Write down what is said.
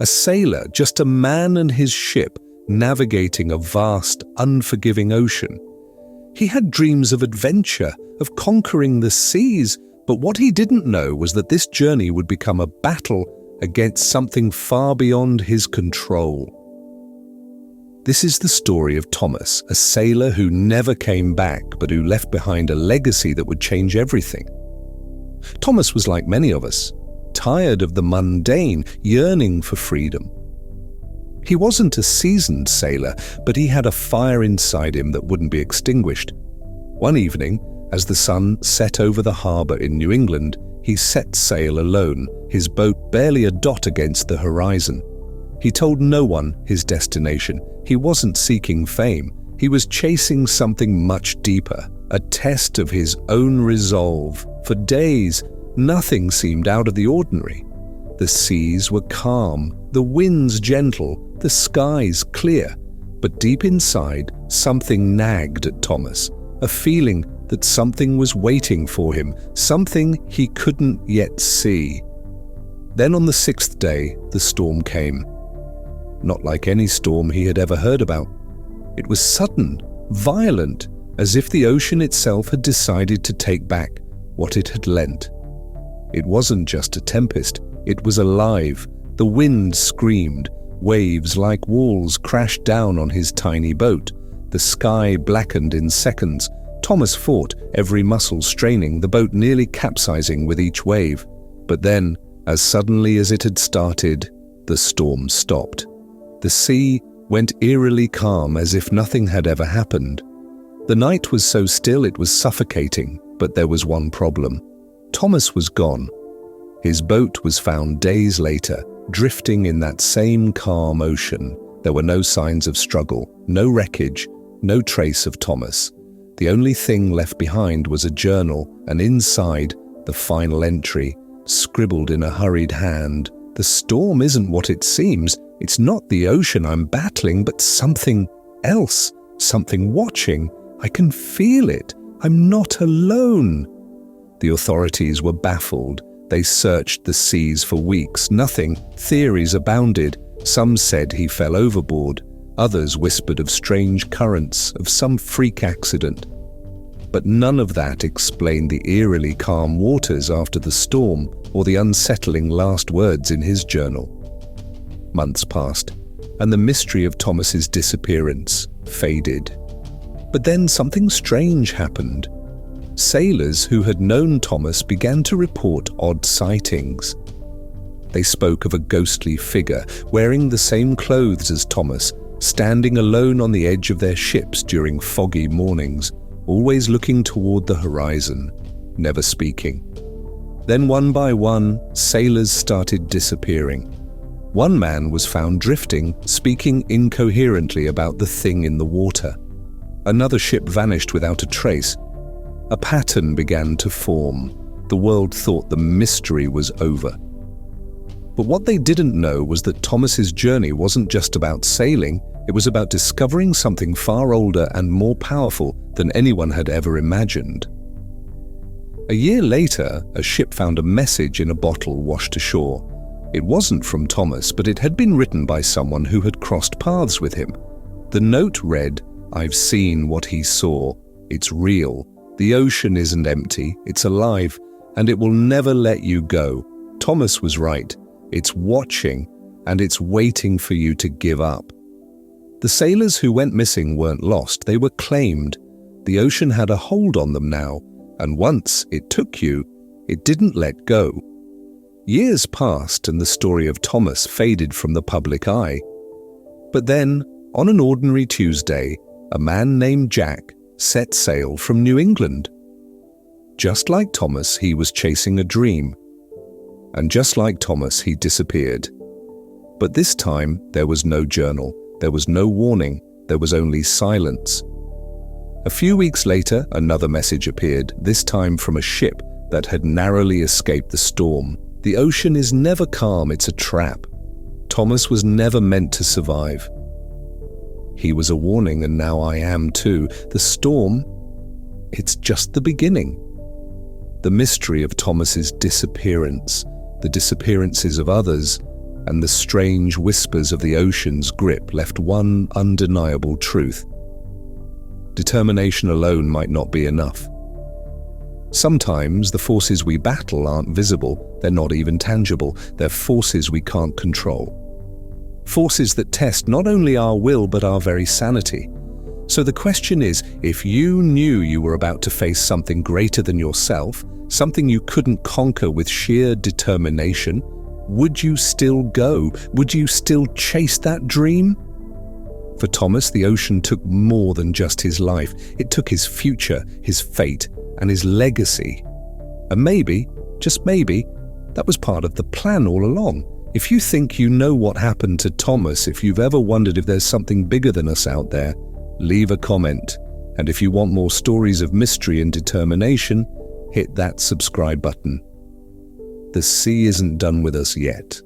A sailor, just a man and his ship, navigating a vast, unforgiving ocean. He had dreams of adventure, of conquering the seas, but what he didn't know was that this journey would become a battle against something far beyond his control. This is the story of Thomas, a sailor who never came back, but who left behind a legacy that would change everything. Thomas was like many of us, tired of the mundane, yearning for freedom. He wasn't a seasoned sailor, but he had a fire inside him that wouldn't be extinguished. One evening, as the sun set over the harbour in New England, he set sail alone, his boat barely a dot against the horizon. He told no one his destination. He wasn't seeking fame. He was chasing something much deeper, a test of his own resolve. For days, nothing seemed out of the ordinary. The seas were calm, the winds gentle, the skies clear. But deep inside, something nagged at Thomas, a feeling that something was waiting for him, something he couldn't yet see. Then on the 6th day, the storm came. Not like any storm he had ever heard about. It was sudden, violent, as if the ocean itself had decided to take back what it had lent. It wasn't just a tempest, it was alive. The wind screamed, waves like walls crashed down on his tiny boat. The sky blackened in seconds. Thomas fought, every muscle straining, the boat nearly capsizing with each wave. But then, as suddenly as it had started, the storm stopped. The sea went eerily calm as if nothing had ever happened. The night was so still it was suffocating, but there was one problem. Thomas was gone. His boat was found days later, drifting in that same calm ocean. There were no signs of struggle, no wreckage, no trace of Thomas. The only thing left behind was a journal, and inside, the final entry, scribbled in a hurried hand. The storm isn't what it seems. It's not the ocean I'm battling, but something else, something watching. I can feel it. I'm not alone. The authorities were baffled. They searched the seas for weeks. Nothing. Theories abounded. Some said he fell overboard. Others whispered of strange currents, of some freak accident. But none of that explained the eerily calm waters after the storm or the unsettling last words in his journal. Months passed, and the mystery of Thomas's disappearance faded. But then something strange happened. Sailors who had known Thomas began to report odd sightings. They spoke of a ghostly figure wearing the same clothes as Thomas, standing alone on the edge of their ships during foggy mornings, always looking toward the horizon, never speaking. Then one by one, sailors started disappearing. One man was found drifting, speaking incoherently about the thing in the water. Another ship vanished without a trace. A pattern began to form. The world thought the mystery was over. But what they didn't know was that Thomas's journey wasn't just about sailing, it was about discovering something far older and more powerful than anyone had ever imagined. A year later, a ship found a message in a bottle washed ashore. It wasn't from Thomas, but it had been written by someone who had crossed paths with him. The note read, "I've seen what he saw. It's real. The ocean isn't empty. It's alive, and it will never let you go. Thomas was right. It's watching, and it's waiting for you to give up." The sailors who went missing weren't lost. They were claimed. The ocean had a hold on them now, and once it took you, it didn't let go. Years passed and the story of Thomas faded from the public eye. But then, on an ordinary Tuesday, a man named Jack set sail from New England. Just like Thomas, he was chasing a dream. And just like Thomas, he disappeared. But this time, there was no journal, there was no warning, there was only silence. A few weeks later, another message appeared, this time from a ship that had narrowly escaped the storm. The ocean is never calm, it's a trap. Thomas was never meant to survive. He was a warning, and now I am too. The storm, it's just the beginning. The mystery of Thomas's disappearance, the disappearances of others, and the strange whispers of the ocean's grip left one undeniable truth. Determination alone might not be enough. Sometimes the forces we battle aren't visible, they're not even tangible, they're forces we can't control. Forces that test not only our will but our very sanity. So the question is, if you knew you were about to face something greater than yourself, something you couldn't conquer with sheer determination, would you still go? Would you still chase that dream? For Thomas, the ocean took more than just his life. It took his future, his fate, and his legacy. And maybe, just maybe, that was part of the plan all along. If you think you know what happened to Thomas, if you've ever wondered if there's something bigger than us out there, leave a comment. And if you want more stories of mystery and determination, hit that subscribe button. The sea isn't done with us yet.